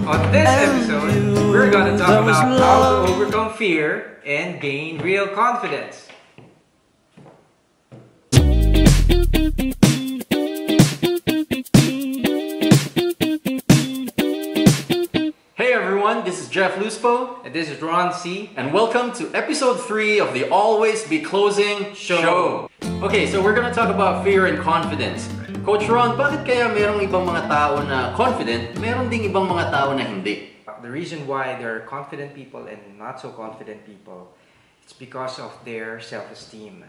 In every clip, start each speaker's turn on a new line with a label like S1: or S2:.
S1: On this episode, we're gonna talk about how to overcome fear and gain real confidence.
S2: Hey everyone, this is Jeff Luspo.
S1: And this is Ron C.
S2: And welcome to episode 3 of the Always Be Closing Show. Okay, so we're gonna talk about fear and confidence. Coach Ron, bakit kaya merong ibang mga tao na confident, meron ding ibang mga tao na hindi?
S1: The reason why there are confident people and not so confident people, it's because of their self-esteem.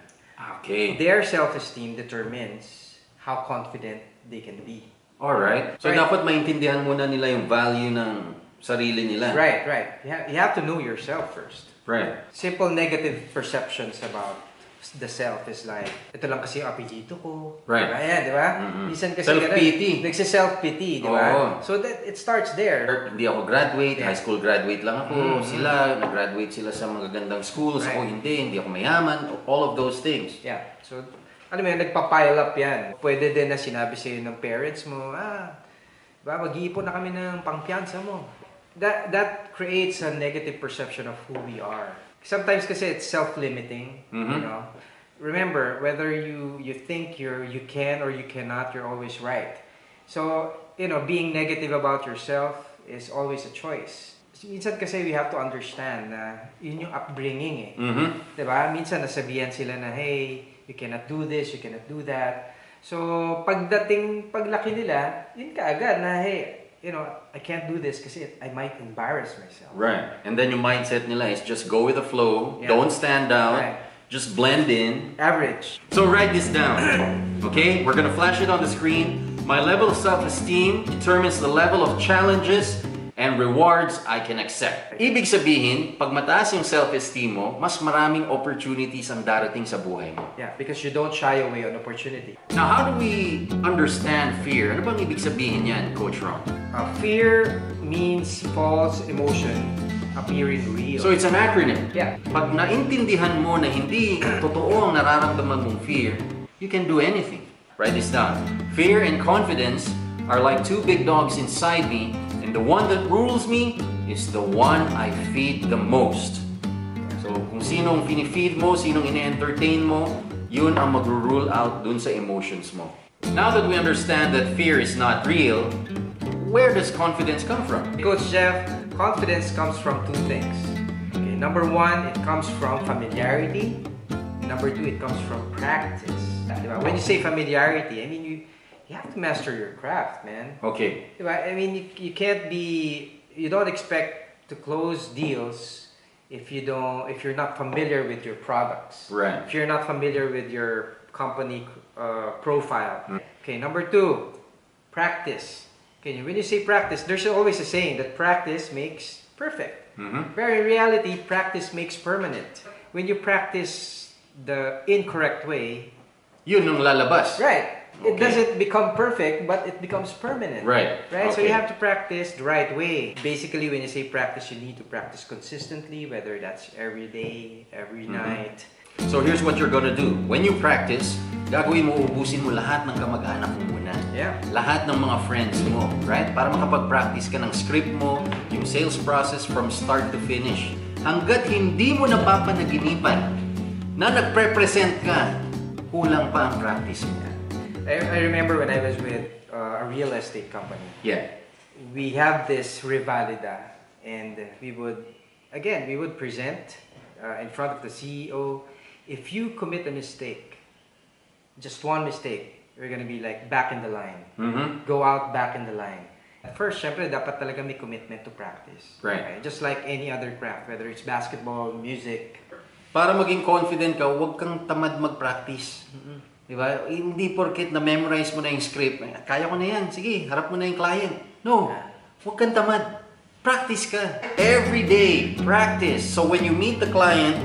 S2: Okay.
S1: Their self-esteem determines how confident they can be.
S2: Alright. So dapat maintindihan muna nila yung value ng sarili nila.
S1: Right. You have to know yourself first.
S2: Right.
S1: Simple negative perceptions about the self is like, ito lang kasi yung apelyido ko.
S2: Right.
S1: Diba? Ayan, di ba? Minsan kasi
S2: self-pity.
S1: Nagsi-self-pity, di ba?
S2: Oo.
S1: So that it starts there.
S2: Hindi ako graduate, high school graduate lang ako. Sila, nag-graduate sila sa magagandang schools. Ako hindi ako mayaman. All of those things.
S1: Yeah. So, alam mo yun, nagpa-pile up yan. Pwede din na sinabi sa'yo ng parents mo, diba, mag-iipon na kami ng pangpiyansa mo. That creates a negative perception of who we are. Sometimes kasi it's self-limiting, you know. Remember, whether you think you can or you cannot, you're always right. So, you know, being negative about yourself is always a choice. Minsan kasi we have to understand na yun yung upbringing Diba? Minsan nasabihan sila na, hey, you cannot do this, you cannot do that. So, paglaki nila, yun kaagad na, hey, you know, I can't do this because I might embarrass myself.
S2: Right. And then your mindset nila is just go with the flow, don't stand out, just blend in.
S1: Average.
S2: So write this down, okay? We're gonna flash it on the screen. My level of self-esteem determines the level of challenges and rewards I can accept. Ibig sabihin, pag mataas yung self-esteem mo, mas maraming opportunities ang darating sa buhay mo.
S1: Yeah, because you don't shy away on opportunity.
S2: Now, how do we understand fear? Ano bang ibig sabihin yan, Coach Ron?
S1: Fear means false emotion appearing real.
S2: So it's an acronym.
S1: Yeah.
S2: Pag naintindihan mo na hindi totoo ang nararamdaman mong fear, you can do anything. Write this down. Fear and confidence are like two big dogs inside me, and the one that rules me is the one I feed the most. So kung sinong pinifeed mo, sinong ine-entertain mo, yun ang mag-rule out dun sa emotions mo. Now that we understand that fear is not real, where does confidence come from?
S1: Coach Jeff, confidence comes from two things. Okay, number one, it comes from familiarity. Number two, it comes from practice. When you say familiarity, I mean you have to master your craft, man.
S2: Okay.
S1: I mean you don't expect to close deals if you're not familiar with your products.
S2: Right.
S1: If you're not familiar with your company profile. Okay, number two, practice. Okay, when you say practice, there's always a saying that practice makes perfect. But in reality, practice makes permanent. When you practice the incorrect way,
S2: yun ang lalabas.
S1: Right. It doesn't become perfect, but it becomes permanent.
S2: Right.
S1: Right? So you have to practice the right way. Basically, when you say practice, you need to practice consistently, whether that's every day, every night.
S2: So here's what you're gonna do. When you practice, gagawin mo, ubusin mo lahat ng kamag-anak mo muna.
S1: Yeah.
S2: Lahat ng mga friends mo, right? Para makapag-practice ka ng script mo, yung sales process from start to finish. Hanggat hindi mo napapanaginipan na nagpre-present ka, kulang pa ang practice mo.
S1: I remember when I was with a real estate company.
S2: Yeah.
S1: We have this Revalida, and we would present in front of the CEO. If you commit a mistake, just one mistake, you're gonna be like back in the line. Go out back in the line. At first, syempre, dapat talaga may commitment to practice.
S2: Right.
S1: Just like any other craft, whether it's basketball, music.
S2: Para maging confident ka, huwag kang tamad mag-practice. Diba? Hindi porket na-memorize mo na yung script. Kaya ko na yan. Sige, harap mo na yung client. No. Huwag kang tamad. Practice ka. Every day, practice. So when you meet the client,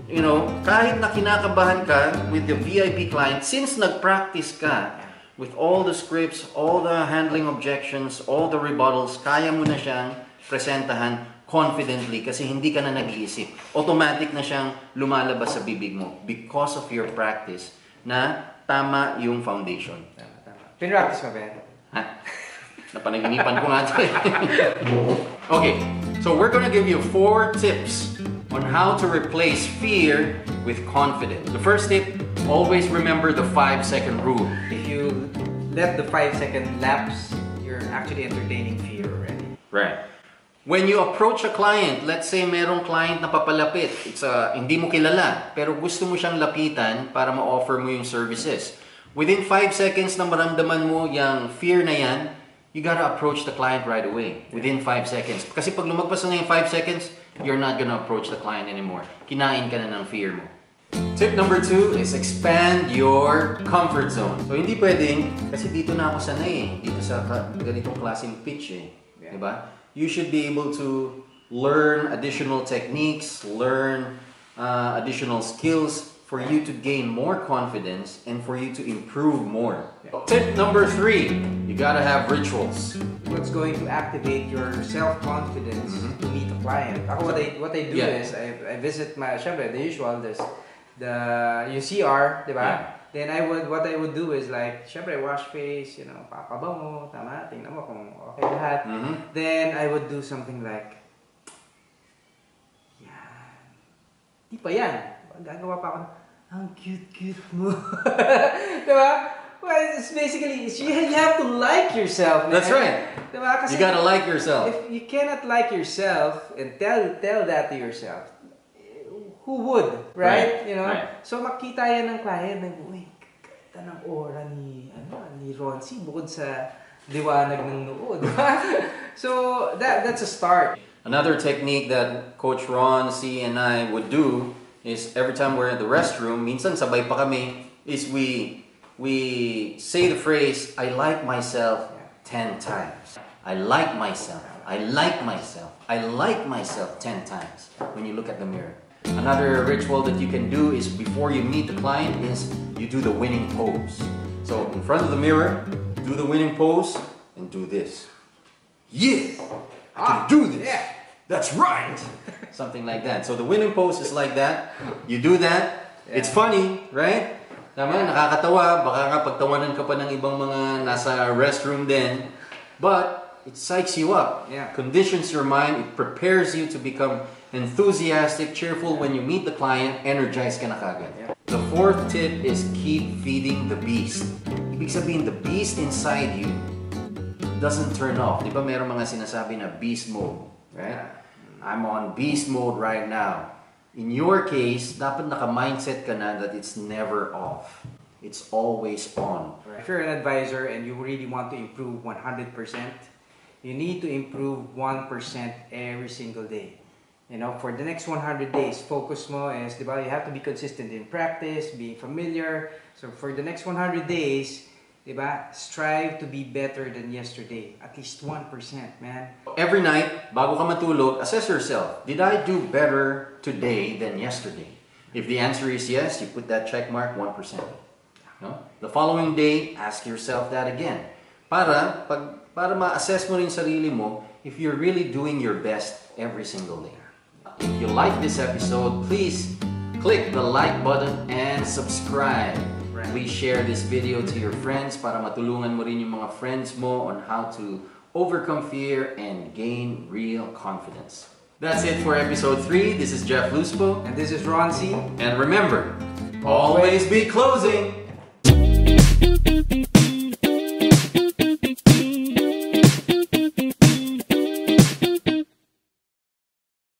S2: you know, kahit na kinakabahan ka with the VIP client, since nag-practice ka with all the scripts, all the handling objections, all the rebuttals, kaya mo na siyang presentahan confidently kasi hindi ka na nag-iisip. Automatic na siyang lumalabas sa bibig mo because of your practice na tama yung foundation.
S1: Tama. Pinractice mo ba yan?
S2: Ha? Napanaginipan ko nga ito eh. Okay, so we're gonna give you 4 tips on how to replace fear with confidence. The first tip, always remember the 5-second rule.
S1: If you let the 5-second lapse, you're actually entertaining fear already.
S2: Right. When you approach a client, let's say merong client na papalapit, hindi mo kilala, pero gusto mo siyang lapitan para ma-offer mo yung services. Within 5 seconds na maramdaman mo yung fear na yan, you gotta approach the client right away. Within 5 seconds. Kasi pag lumagpas na yung 5 seconds, you're not gonna approach the client anymore. Kinain ka na ng fear mo. Tip number 2 is expand your comfort zone. So hindi pwedeng, kasi dito na ako sanay eh. Dito sa ganitong klaseng pitch eh. Diba? You should be able to learn additional techniques, learn additional skills for you to gain more confidence and for you to improve more. Tip number 3, you gotta have rituals.
S1: What's going to activate your self-confidence to meet a client? Ako, what I do is, I visit my, syempre, the usual, yung CR, diba? Then what I would do is like, syempre, wash face, papabango, tama, tingnan mo kung okay lahat. Then I would do something like, yan. Di pa yan. Gagawa pa ako, ang cute mo. Diba? Well, it's basically, you have to like yourself, man.
S2: That's right.
S1: Diba? Kasi
S2: you gotta like yourself.
S1: If you cannot like yourself and tell that to yourself, who would, right?
S2: Right.
S1: So makita yan ng client, uy, ganda ng aura ni Ronzi bukod sa liwanag ng noo, diba? So that's a start.
S2: Another technique that Coach Ron, C, and I would do is every time we're in the restroom, minsan sabay pa kami, is we say the phrase, I like myself 10 times. I like myself. I like myself. I like myself 10 times when you look at the mirror. Another ritual that you can do is before you meet the client is you do the winning pose. So in front of the mirror, do the winning pose and do this. Yeah, I can do this.
S1: Yeah.
S2: That's right. Something like that. So the winning pose is like that. You do that. It's funny, right? Tama, nakakatawa. Baka nga pagtawanan ka pa ng ibang mga nasa restroom din. But it psychs you up.
S1: Yeah.
S2: Conditions your mind. It prepares you to become enthusiastic, cheerful. When you meet the client, energized ka na kagad.
S1: Yeah.
S2: The 4th tip is keep feeding the beast. Ibig sabihin, the beast inside you doesn't turn off. Di ba meron mga sinasabi na beast mode, right? I'm on beast mode right now. In your case, dapat naka-mindset ka na that it's never off. It's always on.
S1: If you're an advisor and you really want to improve 100%, you need to improve 1% every single day. For the next 100 days, focus mo is, diba, you have to be consistent in practice, being familiar. So for the next 100 days, diba, strive to be better than yesterday. At least 1%, man.
S2: Every night, bago ka matulog, assess yourself. Did I do better today than yesterday? If the answer is yes, you put that check mark 1%. No? The following day, ask yourself that again. Para ma-assess mo rin sarili mo if you're really doing your best every single day. If you like this episode, please click the like button and subscribe.
S1: Right.
S2: Please share this video to your friends para matulungan mo rin yung mga friends mo on how to overcome fear and gain real confidence. That's it for episode 3. This is Jeff Luspo.
S1: And this is Ronzi.
S2: And remember, always be closing.